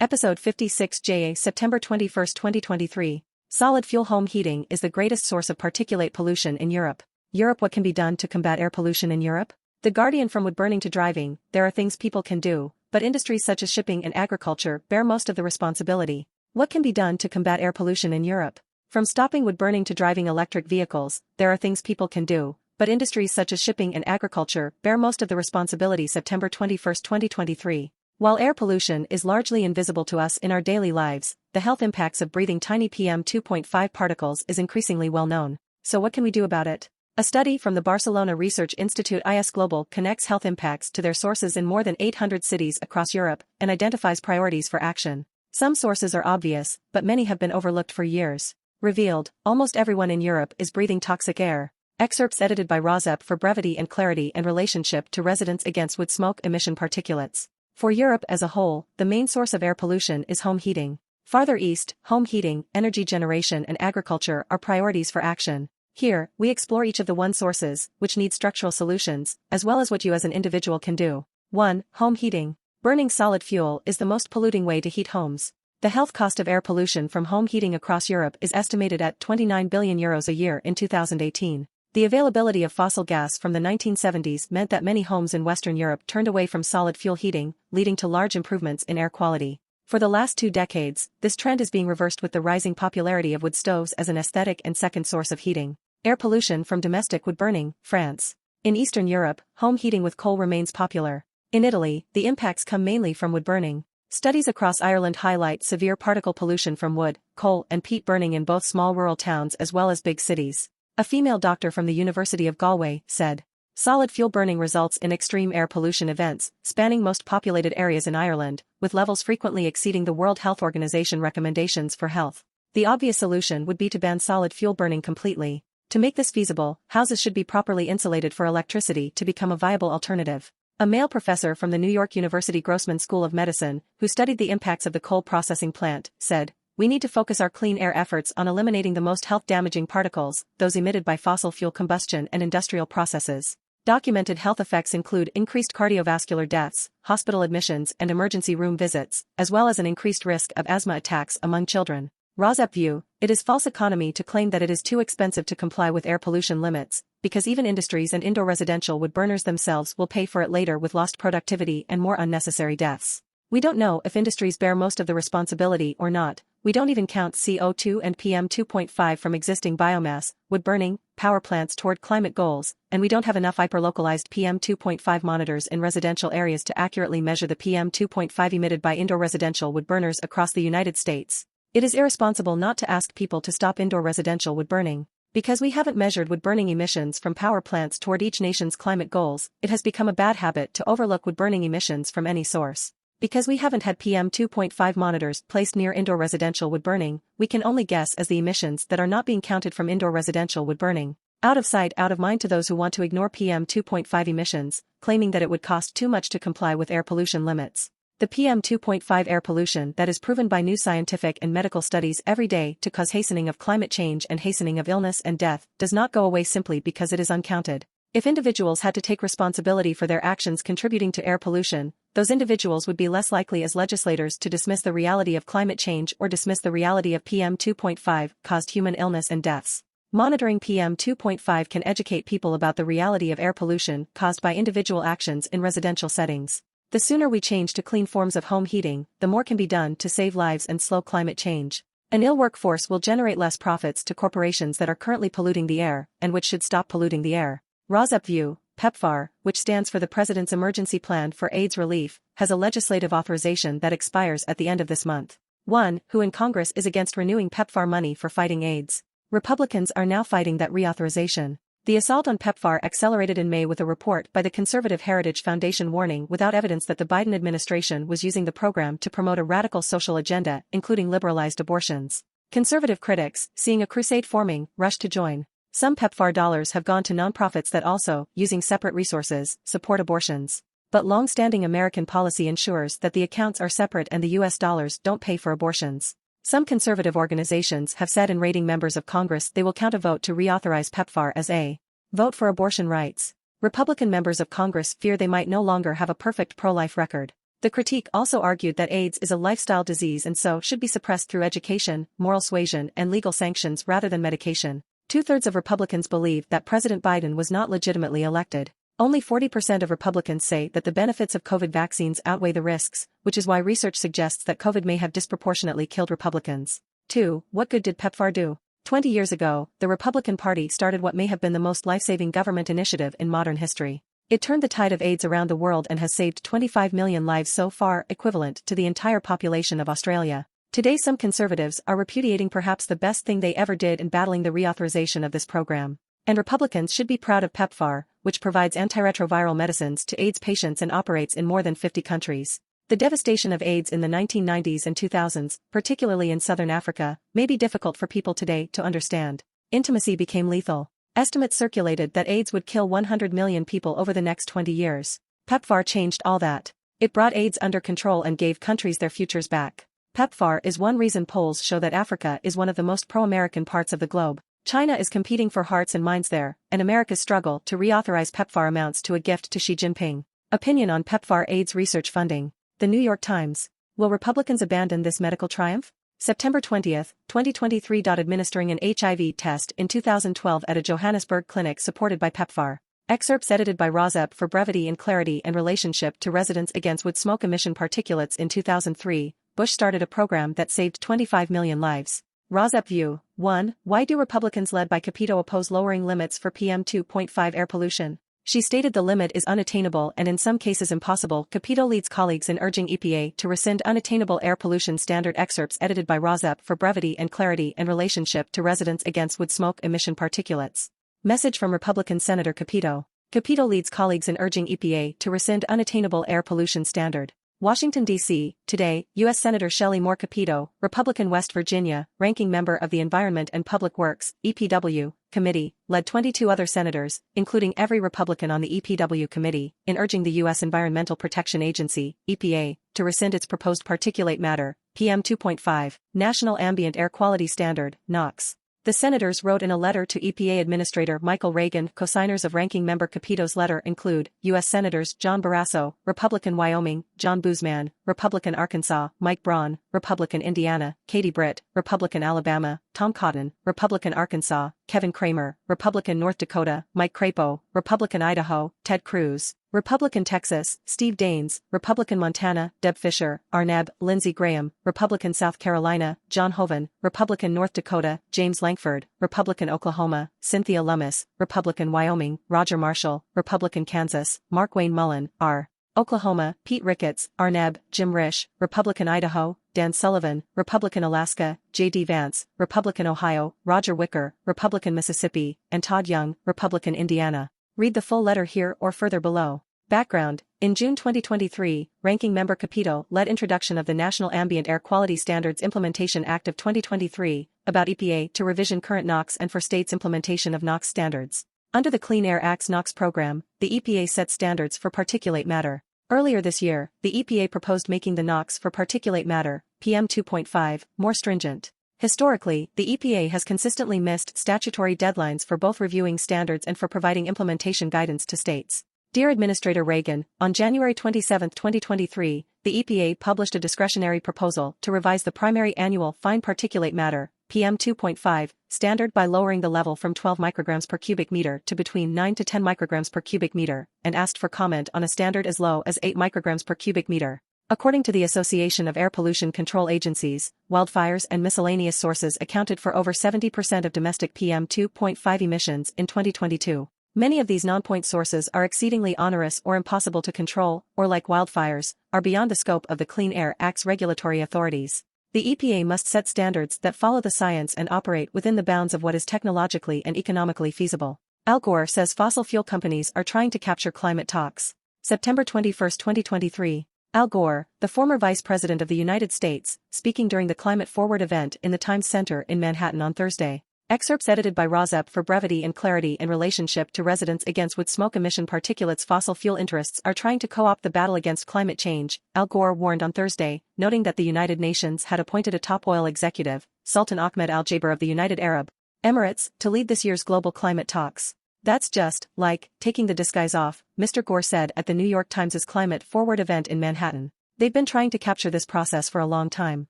Episode 56 JA September 21, 2023. Solid fuel home heating is the greatest source of particulate pollution in Europe. Europe. What can be done to combat air pollution in Europe? The Guardian. From wood burning to driving, there are things people can do, but industries such as shipping and agriculture bear most of the responsibility. What can be done to combat air pollution in Europe? From stopping wood burning to driving electric vehicles, there are things people can do, but industries such as shipping and agriculture bear most of the responsibility. September 21, 2023. While air pollution is largely invisible to us in our daily lives, the health impacts of breathing tiny PM 2.5 particles is increasingly well known. So what can we do about it? A study from the Barcelona Research Institute ISGlobal connects health impacts to their sources in more than 800 cities across Europe and identifies priorities for action. Some sources are obvious, but many have been overlooked for years. Revealed, almost everyone in Europe is breathing toxic air. Excerpts edited by RAWSEP for brevity and clarity and relationship to residents against wood smoke emission particulates. For Europe as a whole, the main source of air pollution is home heating. Farther east, home heating, energy generation and agriculture are priorities for action. Here, we explore each of the one sources, which need structural solutions, as well as what you as an individual can do. 1. Home heating. Burning solid fuel is the most polluting way to heat homes. The health cost of air pollution from home heating across Europe is estimated at €29 billion a year in 2018. The availability of fossil gas from the 1970s meant that many homes in Western Europe turned away from solid fuel heating, leading to large improvements in air quality. For the last 2 decades, this trend is being reversed with the rising popularity of wood stoves as an aesthetic and second source of heating. Air pollution from domestic wood burning, France. In Eastern Europe, home heating with coal remains popular. In Italy, the impacts come mainly from wood burning. Studies across Ireland highlight severe particle pollution from wood, coal and peat burning in both small rural towns as well as big cities. A female doctor from the University of Galway said, "Solid fuel burning results in extreme air pollution events, spanning most populated areas in Ireland, with levels frequently exceeding the World Health Organization recommendations for health. The obvious solution would be to ban solid fuel burning completely. To make this feasible, houses should be properly insulated for electricity to become a viable alternative." A male professor from the New York University Grossman School of Medicine, who studied the impacts of the coal processing plant, said, "We need to focus our clean air efforts on eliminating the most health-damaging particles, those emitted by fossil fuel combustion and industrial processes." Documented health effects include increased cardiovascular deaths, hospital admissions and emergency room visits, as well as an increased risk of asthma attacks among children. RAWSEP view, it is false economy to claim that it is too expensive to comply with air pollution limits, because even industries and indoor residential wood burners themselves will pay for it later with lost productivity and more unnecessary deaths. We don't know if industries bear most of the responsibility or not. We don't even count CO2 and PM 2.5 from existing biomass, wood burning, power plants toward climate goals, and we don't have enough hyper-localized PM 2.5 monitors in residential areas to accurately measure the PM 2.5 emitted by indoor residential wood burners across the United States. It is irresponsible not to ask people to stop indoor residential wood burning. Because we haven't measured wood burning emissions from power plants toward each nation's climate goals, it has become a bad habit to overlook wood burning emissions from any source. Because we haven't had PM 2.5 monitors placed near indoor residential wood burning, we can only guess as the emissions that are not being counted from indoor residential wood burning. Out of sight, out of mind to those who want to ignore PM 2.5 emissions, claiming that it would cost too much to comply with air pollution limits. The PM 2.5 air pollution that is proven by new scientific and medical studies every day to cause hastening of climate change and hastening of illness and death does not go away simply because it is uncounted. If individuals had to take responsibility for their actions contributing to air pollution, those individuals would be less likely as legislators to dismiss the reality of climate change or dismiss the reality of PM 2.5 caused human illness and deaths. Monitoring PM 2.5 can educate people about the reality of air pollution caused by individual actions in residential settings. The sooner we change to clean forms of home heating, the more can be done to save lives and slow climate change. An ill workforce will generate less profits to corporations that are currently polluting the air, and which should stop polluting the air. RAWSEP view, PEPFAR, which stands for the President's Emergency Plan for AIDS Relief, has a legislative authorization that expires at the end of this month. 1. Who in Congress is against renewing PEPFAR money for fighting AIDS? Republicans are now fighting that reauthorization. The assault on PEPFAR accelerated in May with a report by the Conservative Heritage Foundation warning without evidence that the Biden administration was using the program to promote a radical social agenda, including liberalized abortions. Conservative critics, seeing a crusade forming, rushed to join. Some PEPFAR dollars have gone to nonprofits that also, using separate resources, support abortions. But long-standing American policy ensures that the accounts are separate and the US dollars don't pay for abortions. Some conservative organizations have said in rating members of Congress they will count a vote to reauthorize PEPFAR as a vote for abortion rights. Republican members of Congress fear they might no longer have a perfect pro-life record. The critique also argued that AIDS is a lifestyle disease and so should be suppressed through education, moral suasion, and legal sanctions rather than medication. Two-thirds of Republicans believe that President Biden was not legitimately elected. Only 40% of Republicans say that the benefits of COVID vaccines outweigh the risks, which is why research suggests that COVID may have disproportionately killed Republicans. 2. What good did PEPFAR do? 20 years ago, the Republican Party started what may have been the most life-saving government initiative in modern history. It turned the tide of AIDS around the world and has saved 25 million lives so far, equivalent to the entire population of Australia. Today some conservatives are repudiating perhaps the best thing they ever did in battling the reauthorization of this program. And Republicans should be proud of PEPFAR, which provides antiretroviral medicines to AIDS patients and operates in more than 50 countries. The devastation of AIDS in the 1990s and 2000s, particularly in southern Africa, may be difficult for people today to understand. Intimacy became lethal. Estimates circulated that AIDS would kill 100 million people over the next 20 years. PEPFAR changed all that. It brought AIDS under control and gave countries their futures back. PEPFAR is one reason polls show that Africa is one of the most pro-American parts of the globe. China is competing for hearts and minds there, and America's struggle to reauthorize PEPFAR amounts to a gift to Xi Jinping. Opinion on PEPFAR AIDS research funding. The New York Times. Will Republicans abandon this medical triumph? September 20, 2023. Administering an HIV test in 2012 at a Johannesburg clinic supported by PEPFAR. Excerpts edited by RAWSEP for brevity and clarity and relationship to residents against wood smoke emission particulates. In 2003, Bush started a program that saved 25 million lives. RAWSEP view. 1. Why do Republicans led by Capito oppose lowering limits for PM2.5 air pollution? She stated the limit is unattainable and in some cases impossible. Capito leads colleagues in urging EPA to rescind unattainable air pollution standard. Excerpts edited by RAWSEP for brevity and clarity and relationship to residents against wood smoke emission particulates. Message from Republican Senator Capito. Capito leads colleagues in urging EPA to rescind unattainable air pollution standard. Washington, D.C., today, U.S. Senator Shelley Moore Capito, Republican West Virginia, ranking member of the Environment and Public Works, EPW, Committee, led 22 other senators, including every Republican on the EPW committee, in urging the U.S. Environmental Protection Agency, EPA, to rescind its proposed particulate matter, PM2.5, National Ambient Air Quality Standard, NOx. The senators wrote in a letter to EPA Administrator Michael Regan. Co-signers of Ranking Member Capito's letter include U.S. Senators John Barrasso, Republican Wyoming, John Boozman, Republican Arkansas, Mike Braun, Republican Indiana, Katie Britt, Republican Alabama, Tom Cotton, Republican Arkansas, Kevin Kramer, Republican North Dakota, Mike Crapo, Republican Idaho, Ted Cruz, Republican Texas, Steve Daines, Republican Montana, Deb Fischer, Arneb, Lindsey Graham, Republican South Carolina, John Hoeven, Republican North Dakota, James Lankford, Republican Oklahoma, Cynthia Lummis, Republican Wyoming, Roger Marshall, Republican Kansas, Mark Wayne Mullen, R. Oklahoma, Pete Ricketts, Arneb, Jim Risch, Republican Idaho, Dan Sullivan, Republican Alaska, J.D. Vance, Republican Ohio, Roger Wicker, Republican Mississippi, and Todd Young, Republican Indiana. Read the full letter here or further below. Background. In June 2023, Ranking Member Capito led introduction of the National Ambient Air Quality Standards Implementation Act of 2023, about EPA to revision current NOx and for states' implementation of NOx standards. Under the Clean Air Act's NOx program, the EPA set standards for particulate matter. Earlier this year, the EPA proposed making the NOx for particulate matter, PM2.5, more stringent. Historically, the EPA has consistently missed statutory deadlines for both reviewing standards and for providing implementation guidance to states. Dear Administrator Reagan, on January 27, 2023, the EPA published a discretionary proposal to revise the primary annual fine particulate matter, PM2.5, standard by lowering the level from 12 micrograms per cubic meter to between 9 to 10 micrograms per cubic meter, and asked for comment on a standard as low as 8 micrograms per cubic meter. According to the Association of Air Pollution Control Agencies, wildfires and miscellaneous sources accounted for over 70% of domestic PM2.5 emissions in 2022. Many of these non-point sources are exceedingly onerous or impossible to control, or like wildfires, are beyond the scope of the Clean Air Act's regulatory authorities. The EPA must set standards that follow the science and operate within the bounds of what is technologically and economically feasible. Al Gore says fossil fuel companies are trying to capture climate talks. September 21, 2023. Al Gore, the former Vice President of the United States, speaking during the Climate Forward event in the Times Center in Manhattan on Thursday. Excerpts edited by RAWSEP for brevity and clarity in relationship to residents against wood smoke emission particulates. Fossil fuel interests are trying to co-opt the battle against climate change, Al Gore warned on Thursday, noting that the United Nations had appointed a top oil executive, Sultan Ahmed Al Jaber of the United Arab Emirates, to lead this year's global climate talks. That's just, like, taking the disguise off, Mr. Gore said at the New York Times' Climate Forward event in Manhattan. They've been trying to capture this process for a long time.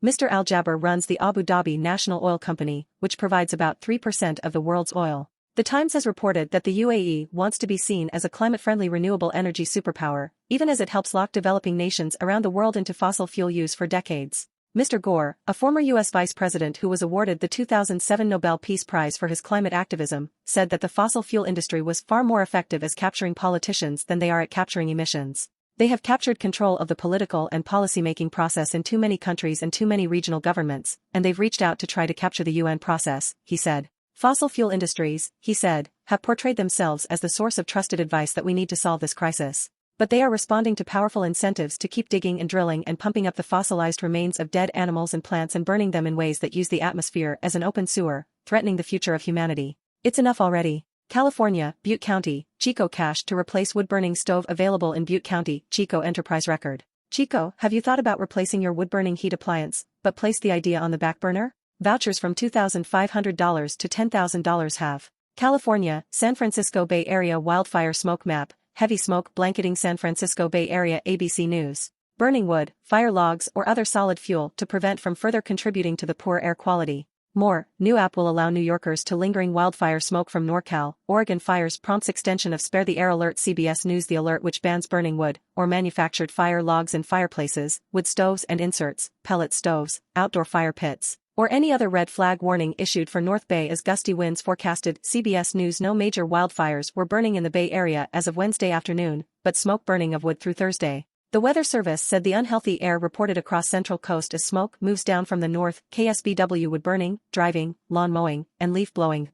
Mr. Al Jaber runs the Abu Dhabi National Oil Company, which provides about 3% of the world's oil. The Times has reported that the UAE wants to be seen as a climate-friendly renewable energy superpower, even as it helps lock developing nations around the world into fossil fuel use for decades. Mr. Gore, a former U.S. vice president who was awarded the 2007 Nobel Peace Prize for his climate activism, said that the fossil fuel industry was far more effective as capturing politicians than they are at capturing emissions. They have captured control of the political and policy-making process in too many countries and too many regional governments, and they've reached out to try to capture the UN process, he said. Fossil fuel industries, he said, have portrayed themselves as the source of trusted advice that we need to solve this crisis. But they are responding to powerful incentives to keep digging and drilling and pumping up the fossilized remains of dead animals and plants and burning them in ways that use the atmosphere as an open sewer, threatening the future of humanity. It's enough already. California, Butte County, Chico cache to replace wood-burning stove available in Butte County, Chico enterprise record. Chico, have you thought about replacing your wood-burning heat appliance, but placed the idea on the back burner? Vouchers from $2,500 to $10,000 have. California, San Francisco Bay Area wildfire smoke map, heavy smoke blanketing San Francisco Bay Area. ABC News. Burning wood, fire logs or other solid fuel to prevent from further contributing to the poor air quality. More, new app will allow New Yorkers to lingering wildfire smoke from NorCal. Oregon fires prompts extension of Spare the Air alert. CBS News. The alert which bans burning wood or manufactured fire logs in fireplaces, wood stoves and inserts, pellet stoves, outdoor fire pits, or any other red flag warning issued for North Bay as gusty winds forecasted. CBS News. No major wildfires were burning in the Bay Area as of Wednesday afternoon, but smoke burning of wood through Thursday. The Weather Service said the unhealthy air reported across Central Coast as smoke moves down from the north. KSBW. Wood burning, driving, lawn mowing, and leaf blowing.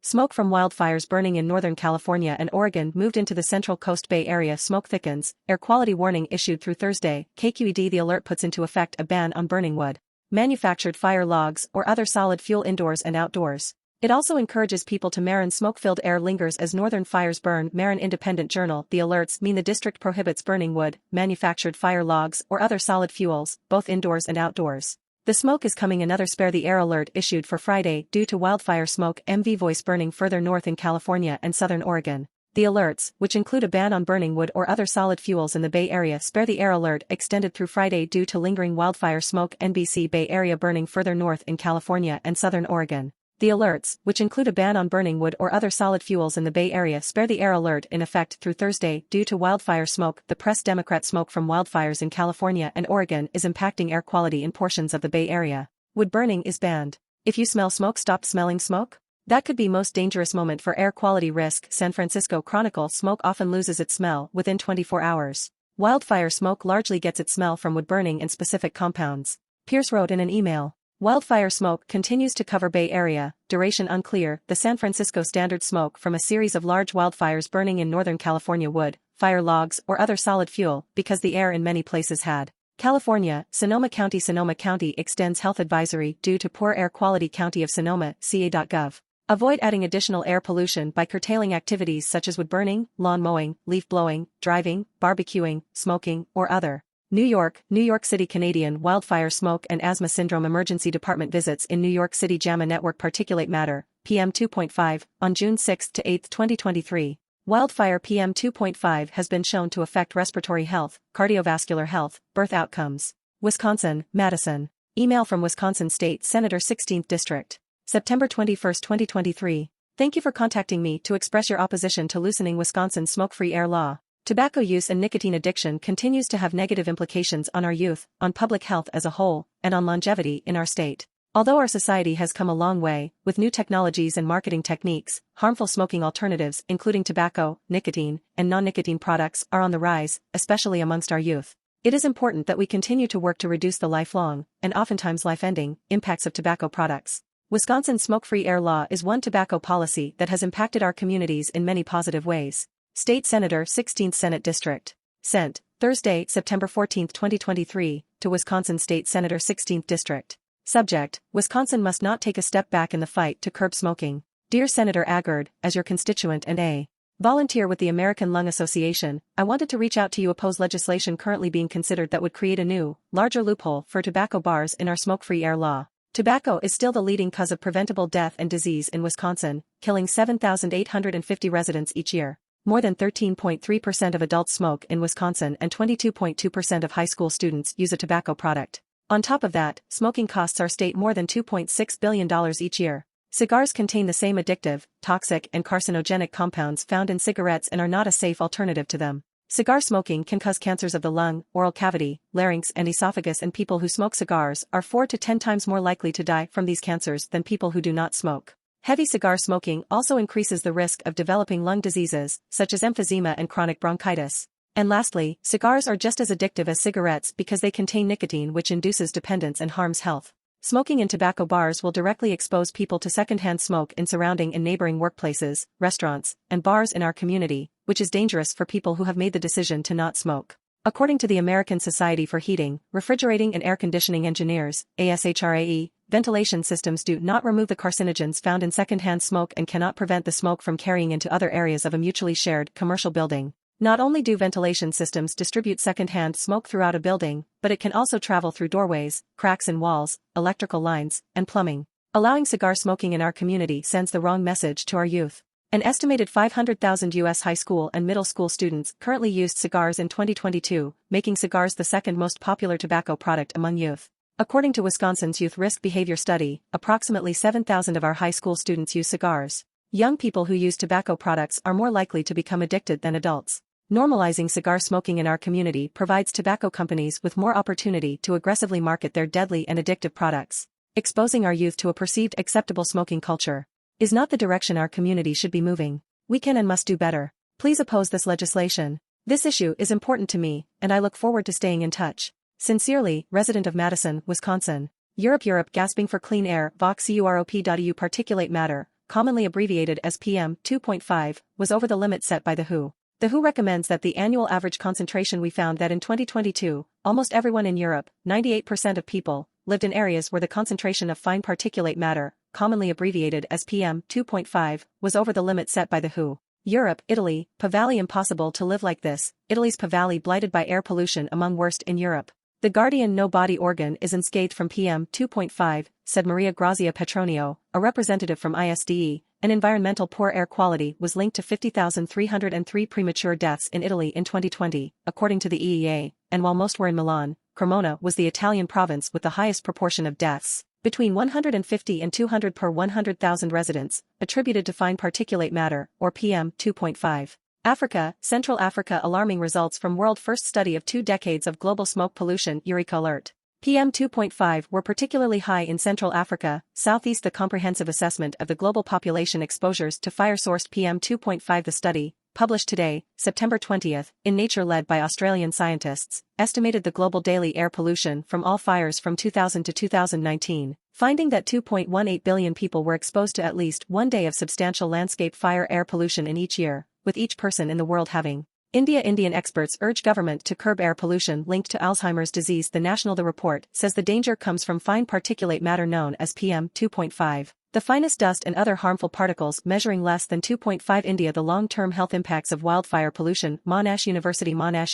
Smoke from wildfires burning in Northern California and Oregon moved into the Central Coast Bay Area. Smoke thickens, air quality warning issued through Thursday. KQED. The alert puts into effect a ban on burning wood, manufactured fire logs or other solid fuel indoors and outdoors. It also encourages people to Marin. Smoke-filled air lingers as northern fires burn. Marin Independent Journal. The alerts mean the district prohibits burning wood, manufactured fire logs or other solid fuels, both indoors and outdoors. The smoke is coming. Another Spare the Air alert issued for Friday due to wildfire smoke. MV Voice. Burning further north in California and southern Oregon. The alerts, which include a ban on burning wood or other solid fuels in the Bay Area. Spare the Air alert extended through Friday due to lingering wildfire smoke. NBC. Bay Area burning further north in California and southern Oregon. The alerts, which include a ban on burning wood or other solid fuels in the Bay Area. Spare the Air alert in effect through Thursday due to wildfire smoke. The Press. Democrat. Smoke from wildfires in California and Oregon is impacting air quality in portions of the Bay Area. Wood burning is banned. If you smell smoke, stop smelling smoke? That could be most dangerous moment for air quality risk. San Francisco Chronicle. Smoke often loses its smell within 24 hours. Wildfire smoke largely gets its smell from wood burning and specific compounds. Pierce wrote in an email. Wildfire smoke continues to cover Bay Area, duration unclear. The San Francisco Standard. Smoke from a series of large wildfires burning in Northern California. Wood, fire logs or other solid fuel because the air in many places had. California, Sonoma County. Sonoma County extends health advisory due to poor air quality. County of Sonoma, ca.gov. Avoid adding additional air pollution by curtailing activities such as wood burning, lawn mowing, leaf blowing, driving, barbecuing, smoking, or other. New York City. Canadian wildfire smoke and asthma syndrome emergency department visits in New York City. JAMA Network. Particulate matter, PM 2.5, on June 6 to 8, 2023. Wildfire PM 2.5 has been shown to affect respiratory health, cardiovascular health, birth outcomes. Wisconsin, Madison. Email from Wisconsin State Senator 16th District. September 21, 2023. Thank you for contacting me to express your opposition to loosening Wisconsin's smoke-free air law. Tobacco use and nicotine addiction continues to have negative implications on our youth, on public health as a whole, and on longevity in our state. Although our society has come a long way, with new technologies and marketing techniques, harmful smoking alternatives including tobacco, nicotine, and non-nicotine products are on the rise, especially amongst our youth. It is important that we continue to work to reduce the lifelong, and oftentimes life-ending, impacts of tobacco products. Wisconsin's smoke-free air law is one tobacco policy that has impacted our communities in many positive ways. State Senator 16th Senate District. Sent, Thursday, September 14, 2023, to Wisconsin State Senator 16th District. Subject, Wisconsin must not take a step back in the fight to curb smoking. Dear Senator Agard, as your constituent and a volunteer with the American Lung Association, I wanted to reach out to you oppose legislation currently being considered that would create a new, larger loophole for tobacco bars in our smoke-free air law. Tobacco is still the leading cause of preventable death and disease in Wisconsin, killing 7,850 residents each year. More than 13.3% of adults smoke in Wisconsin and 22.2% of high school students use a tobacco product. On top of that, smoking costs our state more than $2.6 billion each year. Cigars contain the same addictive, toxic and carcinogenic compounds found in cigarettes and are not a safe alternative to them. Cigar smoking can cause cancers of the lung, oral cavity, larynx and esophagus, and people who smoke cigars are 4 to 10 times more likely to die from these cancers than people who do not smoke. Heavy cigar smoking also increases the risk of developing lung diseases, such as emphysema and chronic bronchitis. And lastly, cigars are just as addictive as cigarettes because they contain nicotine, which induces dependence and harms health. Smoking in tobacco bars will directly expose people to secondhand smoke in surrounding and neighboring workplaces, restaurants, and bars in our community, which is dangerous for people who have made the decision to not smoke. According to the American Society for Heating, Refrigerating and Air Conditioning Engineers, ASHRAE, ventilation systems do not remove the carcinogens found in secondhand smoke and cannot prevent the smoke from carrying into other areas of a mutually shared commercial building. Not only do ventilation systems distribute secondhand smoke throughout a building, but it can also travel through doorways, cracks in walls, electrical lines, and plumbing. Allowing cigar smoking in our community sends the wrong message to our youth. An estimated 500,000 U.S. high school and middle school students currently used cigars in 2022, making cigars the second most popular tobacco product among youth. According to Wisconsin's Youth Risk Behavior Study, approximately 7,000 of our high school students use cigars. Young people who use tobacco products are more likely to become addicted than adults. Normalizing cigar smoking in our community provides tobacco companies with more opportunity to aggressively market their deadly and addictive products. Exposing our youth to a perceived acceptable smoking culture is not the direction our community should be moving. We can and must do better. Please oppose this legislation. This issue is important to me, and I look forward to staying in touch. Sincerely, resident of Madison, Wisconsin. Europe gasping for clean air. VOC-EUROP.EU particulate matter, commonly abbreviated as PM 2.5, was over the limit set by the WHO. The WHO recommends that the annual average concentration. We found that in 2022, almost everyone in Europe, 98% of people, lived in areas where the concentration of fine particulate matter, commonly abbreviated as PM 2.5, was over the limit set by the WHO. Europe, Italy, Po Valley. Impossible to live like this. Italy's Po Valley blighted by air pollution, among worst in Europe. The Guardian. No body organ is unscathed from PM 2.5, said Maria Grazia Petronio, a representative from ISDE. An environmental poor air quality was linked to 50,303 premature deaths in Italy in 2020, according to the EEA, and while most were in Milan, Cremona was the Italian province with the highest proportion of deaths, between 150 and 200 per 100,000 residents, attributed to fine particulate matter, or PM 2.5. Africa, Central Africa. Alarming results from world first study of 2 decades of global smoke pollution. Eureka alert. PM 2.5 were particularly high in Central Africa, Southeast. The comprehensive assessment of the global population exposures to fire-sourced PM 2.5. The study, published today, September 20, in Nature, led by Australian scientists, estimated the global daily air pollution from all fires from 2000 to 2019, finding that 2.18 billion people were exposed to at least one day of substantial landscape fire air pollution in each year, with each person in the world having. Indian experts urge government to curb air pollution linked to Alzheimer's disease. The report says the danger comes from fine particulate matter known as PM 2.5, the finest dust and other harmful particles measuring less than 2.5. India. The long-term health impacts of wildfire pollution. Monash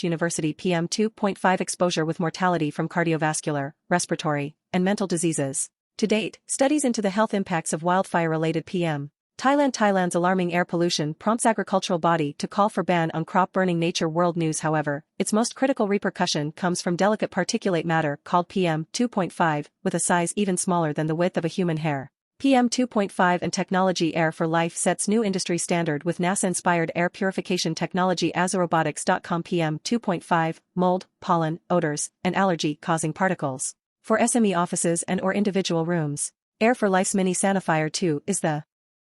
University PM 2.5 exposure with mortality from cardiovascular, respiratory, and mental diseases. To date, studies into the health impacts of wildfire-related PM. Thailand's alarming air pollution prompts agricultural body to call for ban on crop burning. Nature World News. However, its most critical repercussion comes from delicate particulate matter called PM 2.5, with a size even smaller than the width of a human hair. PM 2.5 and technology. Air for Life sets new industry standard with NASA-inspired air purification technology. Azorobotics.com. PM 2.5, mold, pollen, odors, and allergy-causing particles. For SME offices and/or individual rooms. Air for Life's Mini Sanifier 2 is the